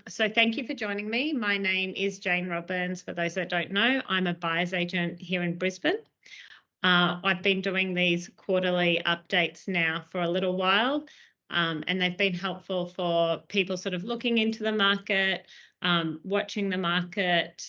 So thank you for joining me. My name is Jane Robbins. For those that don't know, I'm a buyer's agent here in Brisbane. I've been doing these quarterly updates now for a little while, and they've been helpful for people sort of looking into the market, watching the market.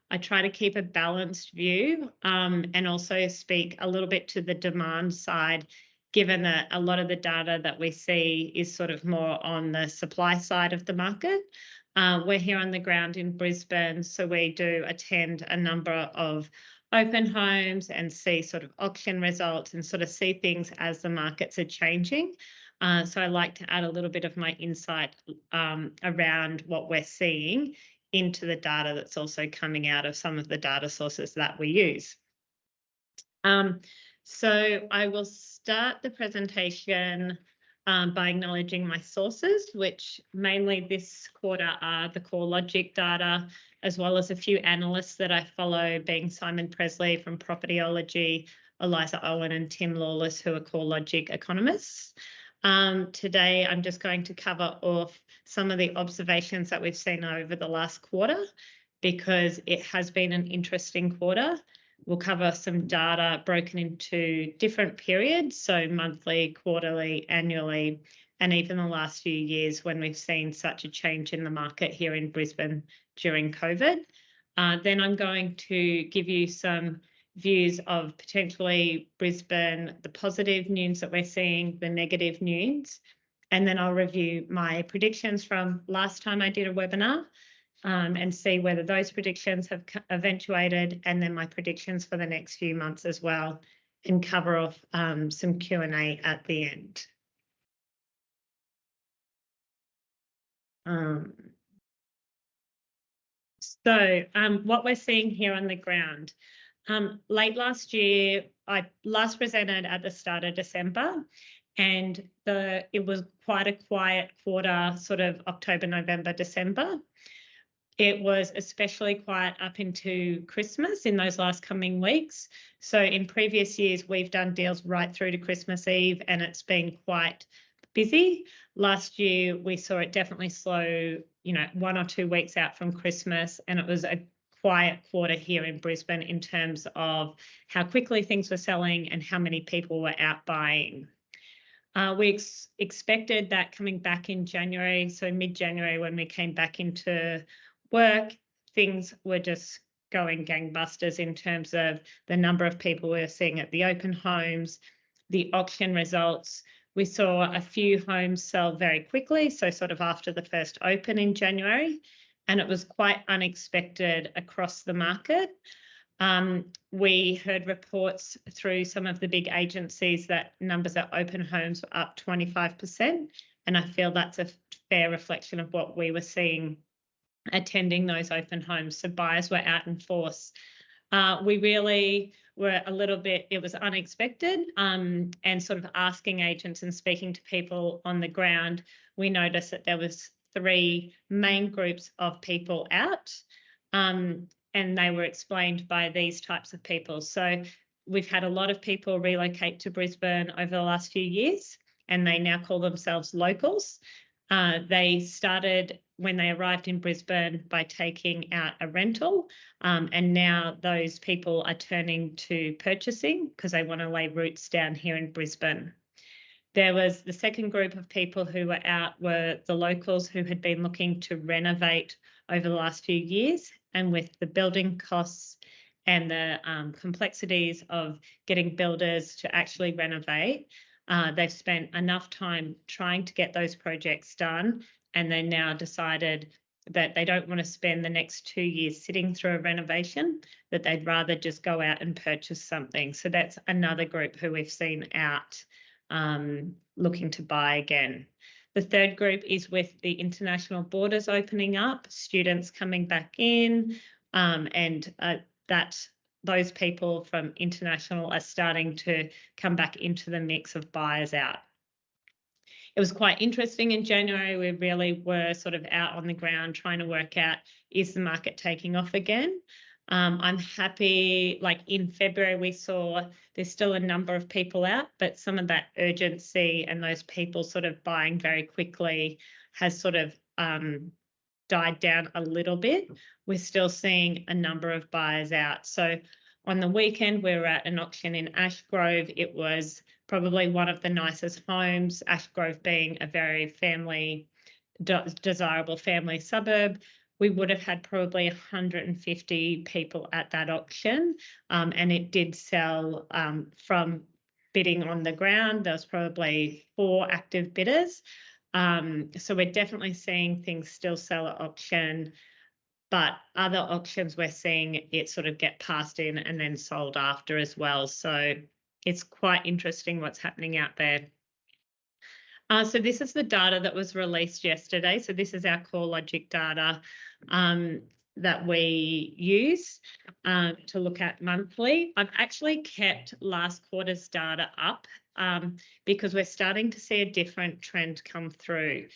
I try to keep a balanced view and also speak a little bit to the demand side, given that a lot of the data that we see is sort of more on the supply side of the market. We're here on the ground in Brisbane, so we do attend a number of open homes and see sort of auction results and sort of see things as the markets are changing. So I like to add a little bit of my insight around what we're seeing into the data that's also coming out of some of the data sources that we use. So I will start the presentation by acknowledging my sources, which mainly this quarter are the CoreLogic data, as well as a few analysts that I follow, being Simon Presley from Propertyology, Eliza Owen and Tim Lawless, who are CoreLogic economists. Today, I'm just going to cover off some of the observations that we've seen over the last quarter, because it has been an interesting quarter. We'll cover some data broken into different periods, so monthly, quarterly, annually, and even the last few years when we've seen such a change in the market here in Brisbane during COVID. Then I'm going to give you some views of potentially Brisbane, the positive news that we're seeing, the negative news, and then I'll review my predictions from last time I did a webinar and see whether those predictions have eventuated, and then my predictions for the next few months as well, and cover off some Q&A at the end. What we're seeing here on the ground. Late last year, I last presented at the start of December, and it was quite a quiet quarter, sort of October, November, December. It was especially quiet up into Christmas in those last coming weeks. So in previous years, we've done deals right through to Christmas Eve, and it's been quite busy. Last year, we saw it definitely slow, 1 or 2 weeks out from Christmas, and it was a quiet quarter here in Brisbane in terms of how quickly things were selling and how many people were out buying. We expected that coming back in January, so mid-January when we came back into work, things were just going gangbusters in terms of the number of people we were seeing at the open homes, the auction results. We saw a few homes sell very quickly, so sort of after the first open in January, and it was quite unexpected across the market. We heard reports through some of the big agencies that numbers at open homes were up 25%, and I feel that's a fair reflection of what we were seeing attending those open homes. So buyers were out in force. We really were a little bit, it was unexpected, and sort of asking agents and speaking to people on the ground, we noticed that there was 3 main groups of people out, and they were explained by these types of people. So we've had a lot of people relocate to Brisbane over the last few years, and they now call themselves locals. They started when they arrived in Brisbane by taking out a rental, and now those people are turning to purchasing because they want to lay roots down here in Brisbane. There was the second group of people who were out were the locals who had been looking to renovate over the last few years, and with the building costs and the complexities of getting builders to actually renovate, they've spent enough time trying to get those projects done, and they now decided that they don't want to spend the next 2 years sitting through a renovation, that they'd rather just go out and purchase something. So that's another group who we've seen out looking to buy again. The third group is with the international borders opening up, students coming back in, and those people from international are starting to come back into the mix of buyers out. It was quite interesting in January. We really were sort of out on the ground trying to work out, is the market taking off again? I'm happy, like in February, we saw there's still a number of people out, but some of that urgency and those people sort of buying very quickly has sort of died down a little bit, we're still seeing a number of buyers out. So on the weekend, we were at an auction in Ashgrove. It was probably one of the nicest homes, Ashgrove being a very desirable family suburb. We would have had probably 150 people at that auction, and it did sell from bidding on the ground. There was probably 4 active bidders. So we're definitely seeing things still sell at auction, but other auctions we're seeing it sort of get passed in and then sold after as well. So it's quite interesting what's happening out there. So this is the data that was released yesterday. So this is our CoreLogic data that we use to look at monthly. I've actually kept last quarter's data up because we're starting to see a different trend come through.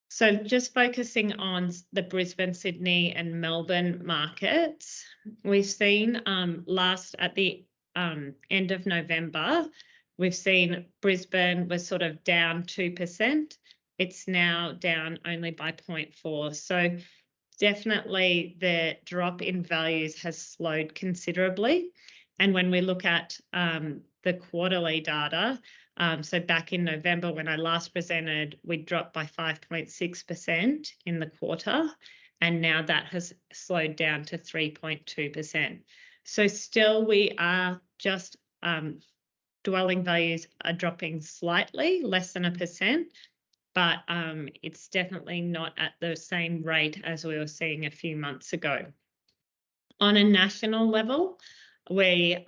So just focusing on the Brisbane, Sydney and Melbourne markets, we've seen at the end of November, we've seen Brisbane was sort of down 2%. It's now down only by 0.4. So definitely the drop in values has slowed considerably. And when we look at the quarterly data, so back in November when I last presented, we dropped by 5.6% in the quarter, and now that has slowed down to 3.2%. So still we are just dwelling values are dropping slightly, less than 1%, but it's definitely not at the same rate as we were seeing a few months ago. On a national level, we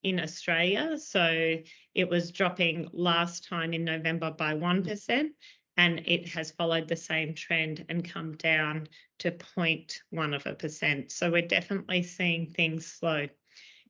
in Australia, so it was dropping last time in November by 1%, and it has followed the same trend and come down to 0.1%. So we're definitely seeing things slow.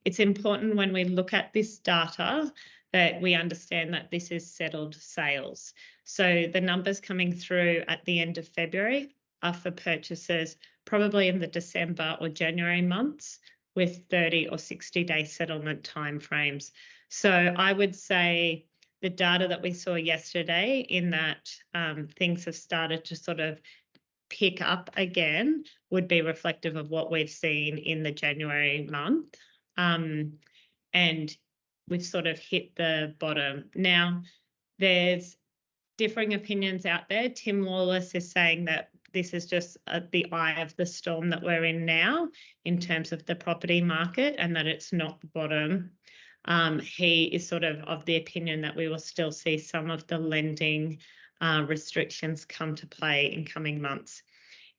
It's important when we look at this data that we understand that this is settled sales. So the numbers coming through at the end of February are for purchases probably in the December or January months with 30 or 60-day settlement timeframes. So I would say the data that we saw yesterday in that things have started to sort of pick up again would be reflective of what we've seen in the January month. And we've sort of hit the bottom. Now, there's differing opinions out there. Tim Lawless is saying that this is just the eye of the storm that we're in now in terms of the property market and that it's not the bottom. He is sort of the opinion that we will still see some of the lending restrictions come to play in coming months.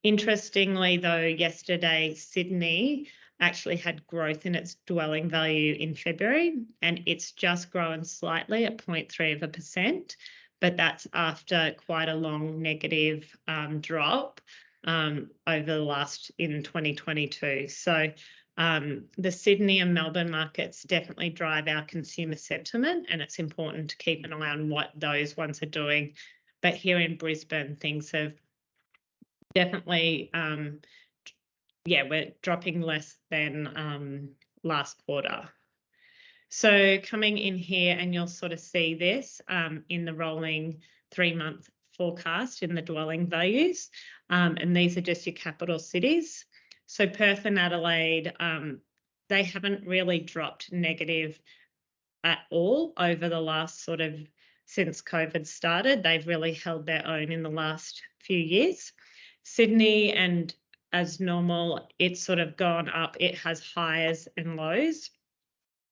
Interestingly, though, yesterday, Sydney actually had growth in its dwelling value in February, and it's just grown slightly at 0.3%. But that's after quite a long negative drop over the last in 2022. So the Sydney and Melbourne markets definitely drive our consumer sentiment, and it's important to keep an eye on what those ones are doing. But here in Brisbane, things have definitely, we're dropping less than last quarter. So coming in here, and you'll sort of see this in the rolling 3-month forecast in the dwelling values. And these are just your capital cities. So Perth and Adelaide, they haven't really dropped negative at all over the last sort of since COVID started. They've really held their own in the last few years. Sydney, and as normal, it's sort of gone up. It has highs and lows.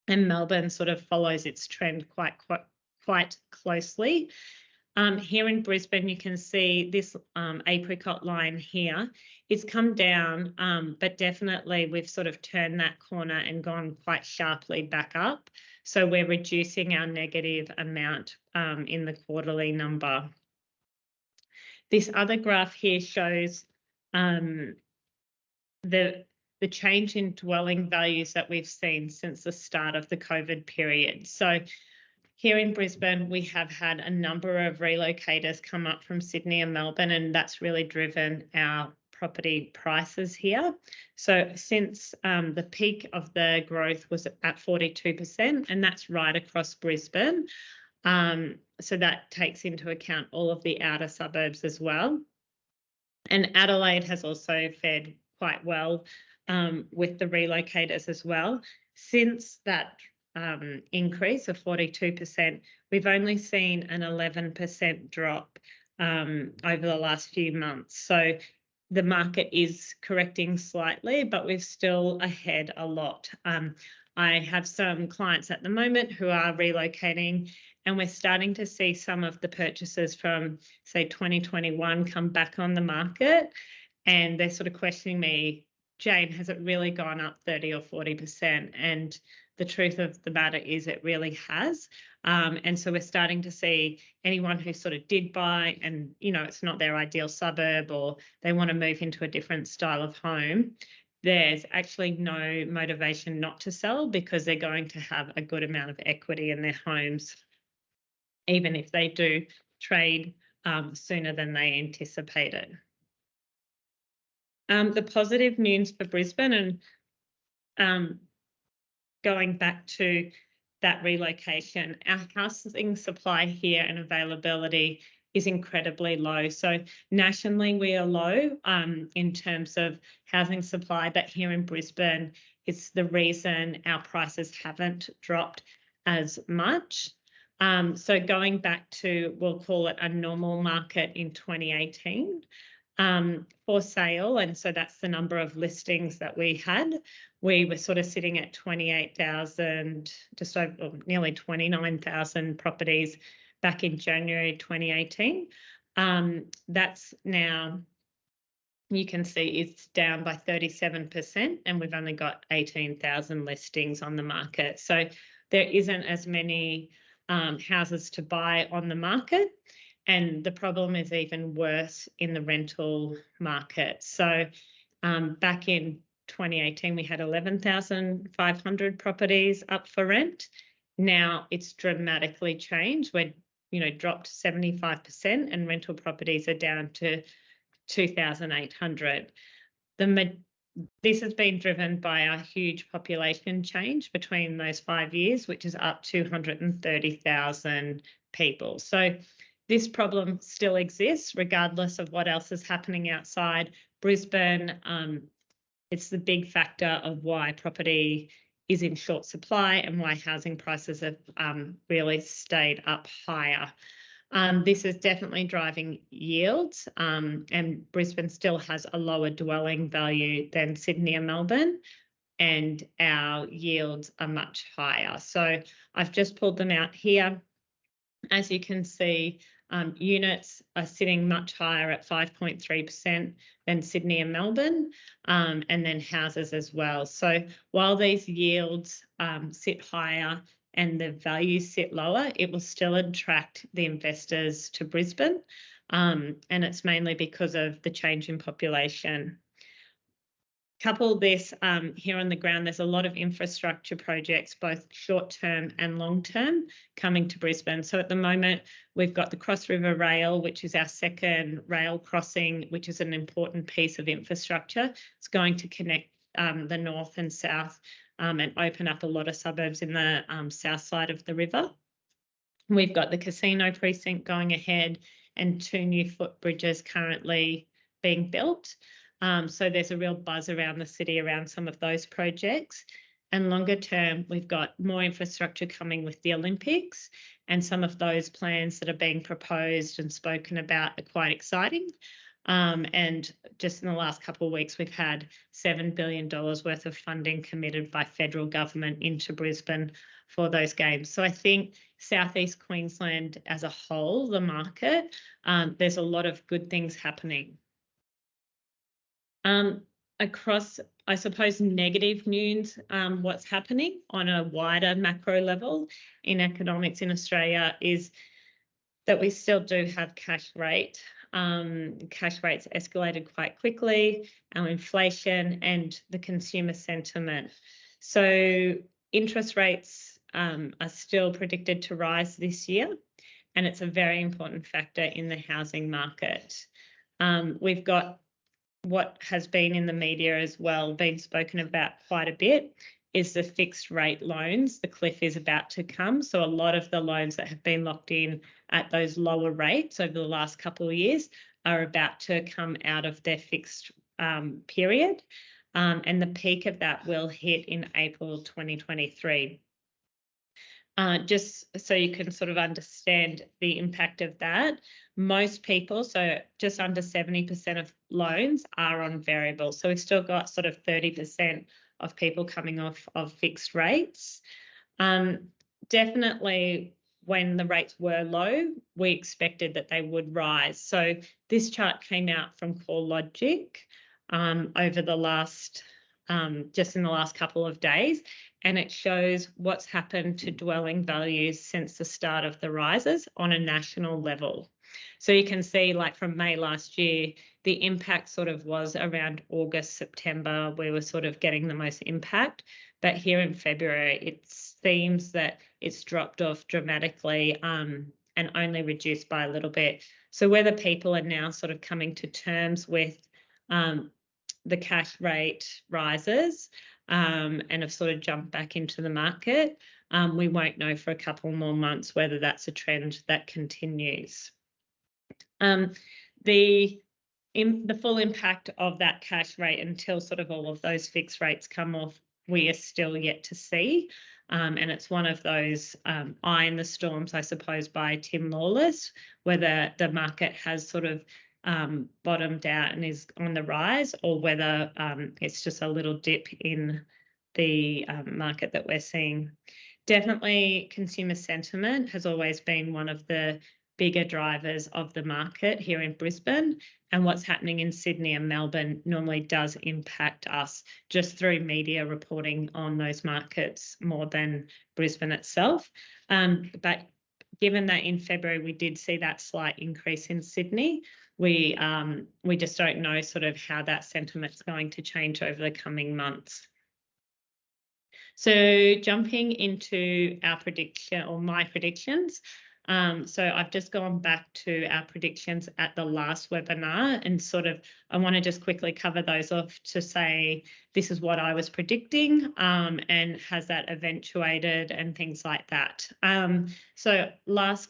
And Melbourne sort of follows its trend quite closely. Here in Brisbane, you can see this apricot line here. It's come down, but definitely we've sort of turned that corner and gone quite sharply back up. So we're reducing our negative amount in the quarterly number. This other graph here shows the change in dwelling values that we've seen since the start of the COVID period. So here in Brisbane, we have had a number of relocators come up from Sydney and Melbourne, and that's really driven our property prices here. So since the peak of the growth was at 42%, and that's right across Brisbane. So that takes into account all of the outer suburbs as well. And Adelaide has also fared quite well with the relocators as well. Since that increase of 42%, we've only seen an 11% drop over the last few months. So the market is correcting slightly, but we're still ahead a lot. I have some clients at the moment who are relocating, and we're starting to see some of the purchases from, say, 2021 come back on the market, and they're sort of questioning me, Jane, has it really gone up 30 or 40%? And the truth of the matter is it really has. And so we're starting to see anyone who sort of did buy and, you know, it's not their ideal suburb or they want to move into a different style of home, there's actually no motivation not to sell because they're going to have a good amount of equity in their homes, even if they do trade sooner than they anticipated. The positive news for Brisbane, and going back to that relocation, our housing supply here and availability is incredibly low. So nationally, we are low in terms of housing supply, but here in Brisbane, it's the reason our prices haven't dropped as much. So going back to, we'll call it a normal market in 2018, for sale, and so that's the number of listings that we had. We were sort of sitting at 28,000, just over nearly 29,000 properties back in January 2018. That's now, you can see it's down by 37%, and we've only got 18,000 listings on the market. So there isn't as many houses to buy on the market. And the problem is even worse in the rental market. So back in 2018, we had 11,500 properties up for rent. Now it's dramatically changed. We're, you know, dropped 75%, and rental properties are down to 2,800. This has been driven by a huge population change between those 5 years, which is up 230,000 people. So this problem still exists regardless of what else is happening outside Brisbane. It's the big factor of why property is in short supply and why housing prices have really stayed up higher. This is definitely driving yields, and Brisbane still has a lower dwelling value than Sydney and Melbourne, and our yields are much higher. So I've just pulled them out here. As you can see, units are sitting much higher at 5.3% than Sydney and Melbourne, and then houses as well. So while these yields sit higher and the values sit lower, it will still attract the investors to Brisbane, and it's mainly because of the change in population. Couple this here on the ground, there's a lot of infrastructure projects, both short-term and long-term, coming to Brisbane. So at the moment, we've got the Cross River Rail, which is our second rail crossing, which is an important piece of infrastructure. It's going to connect the north and south and open up a lot of suburbs in the south side of the river. We've got the casino precinct going ahead and 2 new footbridges currently being built. So there's a real buzz around the city around some of those projects. And longer term, we've got more infrastructure coming with the Olympics, and some of those plans that are being proposed and spoken about are quite exciting. And just in the last couple of weeks, we've had $7 billion worth of funding committed by federal government into Brisbane for those games. So I think Southeast Queensland as a whole, the market, there's a lot of good things happening. Across, I suppose, negative news, what's happening on a wider macro level in economics in Australia is that we still do have cash rate. Cash rates escalated quite quickly, our inflation and the consumer sentiment. So interest rates are still predicted to rise this year, and it's a very important factor in the housing market. We've got what has been in the media as well, been spoken about quite a bit, is the fixed rate loans. The cliff is about to come. So a lot of the loans that have been locked in at those lower rates over the last couple of years are about to come out of their fixed period, and the peak of that will hit in April 2023. Just so you can sort of understand the impact of that, most people, so just under 70% of loans are on variable. So we've still got sort of 30% of people coming off of fixed rates. Definitely when the rates were low, we expected that they would rise. So this chart came out from CoreLogic over the last, just in the last couple of days, and it shows what's happened to dwelling values since the start of the rises on a national level. So you can see, like from May last year, the impact sort of was around August, September, we were sort of getting the most impact. But here in February, it seems that it's dropped off dramatically and only reduced by a little bit. So whether people are now sort of coming to terms with the cash rate rises and have sort of jumped back into the market, we won't know for a couple more months whether that's a trend that continues. The full impact of that cash rate until sort of all of those fixed rates come off, we are still yet to see. And it's one of those eye in the storms, I suppose, by Tim Lawless, whether the market has sort of bottomed out and is on the rise, or whether it's just a little dip in the market that we're seeing. Definitely consumer sentiment has always been one of the bigger drivers of the market here in Brisbane, and what's happening in Sydney and Melbourne normally does impact us just through media reporting on those markets more than Brisbane itself. But given that in February we did see that slight increase in Sydney, we just don't know sort of how that sentiment's going to change over the coming months. So jumping into our prediction, or my predictions. So I've just gone back to our predictions at the last webinar, and sort of I want to just quickly cover those off to say this is what I was predicting, and has that eventuated and things like that. So last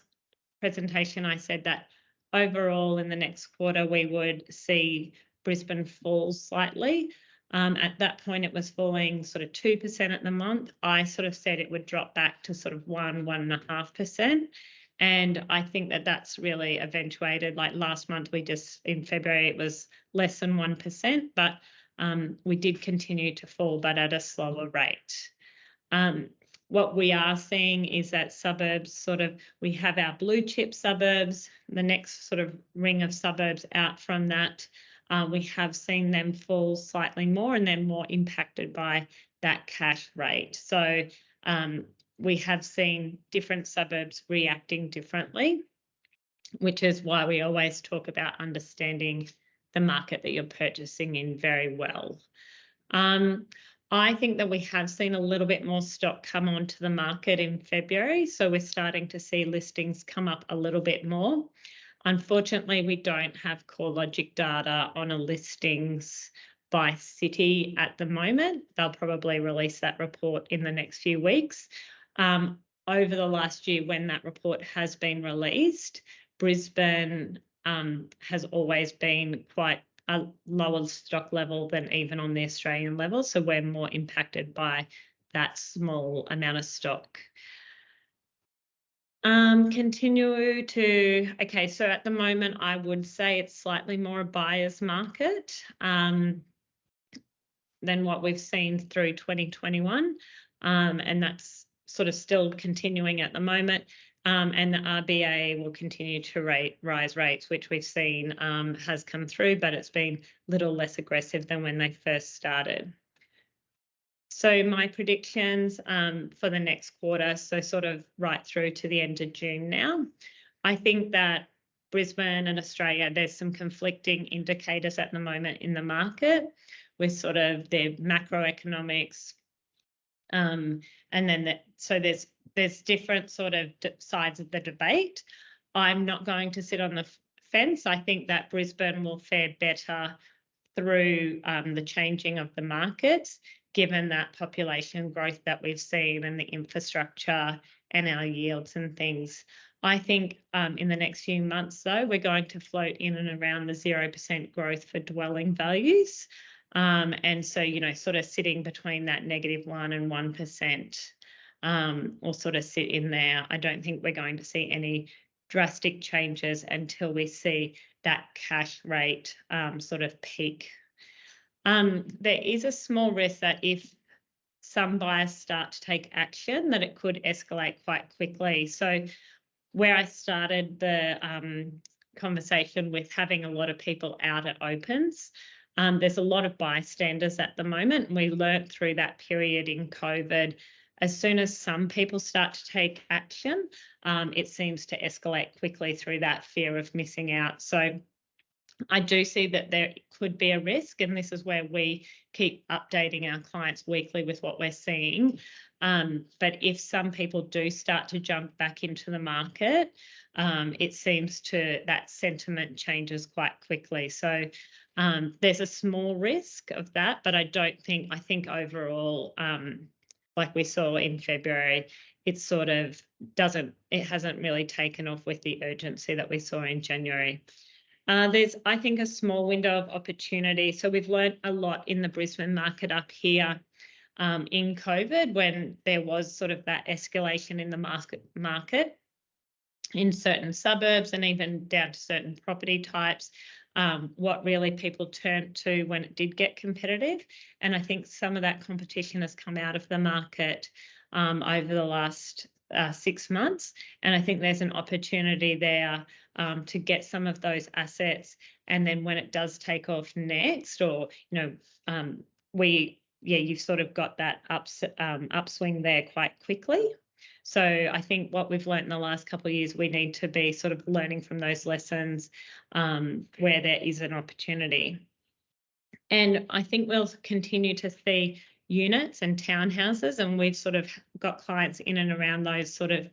presentation I said that overall in the next quarter we would see Brisbane fall slightly. At that point it was falling sort of 2% at the month. I sort of said it would drop back to sort of 1.5%. And I think that that's really eventuated. Like last month, in February, it was less than 1%, but we did continue to fall, but at a slower rate. What we are seeing is that suburbs we have our blue chip suburbs, the next sort of ring of suburbs out from that. We have seen them fall slightly more, and they're more impacted by that cash rate. So we have seen different suburbs reacting differently, which is why we always talk about understanding the market that you're purchasing in very well. I think that we have seen a little bit more stock come onto the market in February, so we're starting to see listings come up a little bit more. Unfortunately, we don't have CoreLogic data on a listings by city at the moment. They'll probably release that report in the next few weeks. Over the last year, when that report has been released, Brisbane has always been quite a lower stock level than even on the Australian level, so we're more impacted by that small amount of stock. Okay, so at the moment I would say it's slightly more a buyer's market than what we've seen through 2021, and that's sort of still continuing at the moment, and the RBA will continue to rise rates, which we've seen has come through, but it's been a little less aggressive than when they first started. So my predictions for the next quarter, so sort of right through to the end of June now, I think that Brisbane and Australia, there's some conflicting indicators at the moment in the market with sort of their macroeconomics, and then so there's different sort of sides of the debate. I'm not going to sit on the fence. I think that Brisbane will fare better through the changing of the markets, given that population growth that we've seen and the infrastructure and our yields and things. I think in the next few months, though, we're going to float in and around the 0% growth for dwelling values. And so, sort of sitting between that -1 and 1%, or sort of sit in there. I don't think we're going to see any drastic changes until we see that cash rate sort of peak. There is a small risk that if some buyers start to take action, that it could escalate quite quickly. So where I started the conversation with having a lot of people out at opens, there's a lot of bystanders at the moment. And we learnt through that period in COVID, as soon as some people start to take action, it seems to escalate quickly through that fear of missing out. So I do see that there could be a risk, and this is where we keep updating our clients weekly with what we're seeing. But if some people do start to jump back into the market, it seems that sentiment changes quite quickly. So there's a small risk of that, but I think overall, like we saw in February, it hasn't really taken off with the urgency that we saw in January. There's, I think, a small window of opportunity. So we've learned a lot in the Brisbane market up here in COVID, when there was sort of that escalation in the market in certain suburbs and even down to certain property types, what really people turned to when it did get competitive. And I think some of that competition has come out of the market over the last 6 months. And I think there's an opportunity there to get some of those assets. And then when it does take off next, or, you've sort of got that upswing there quite quickly. So I think what we've learned in the last couple of years, we need to be sort of learning from those lessons where there is an opportunity. And I think we'll continue to see units and townhouses, and we've sort of got clients in and around those sort of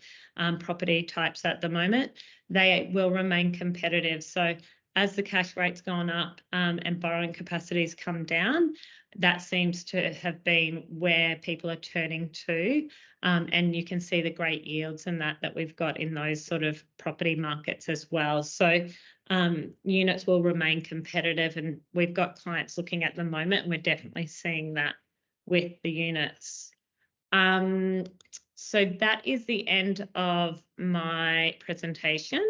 property types at the moment. They will remain competitive. So as the cash rate's gone up and borrowing capacities come down, that seems to have been where people are turning to. And you can see the great yields and that we've got in those sort of property markets as well. So units will remain competitive, and we've got clients looking at the moment, and we're definitely seeing that with the units. So that is the end of my presentation.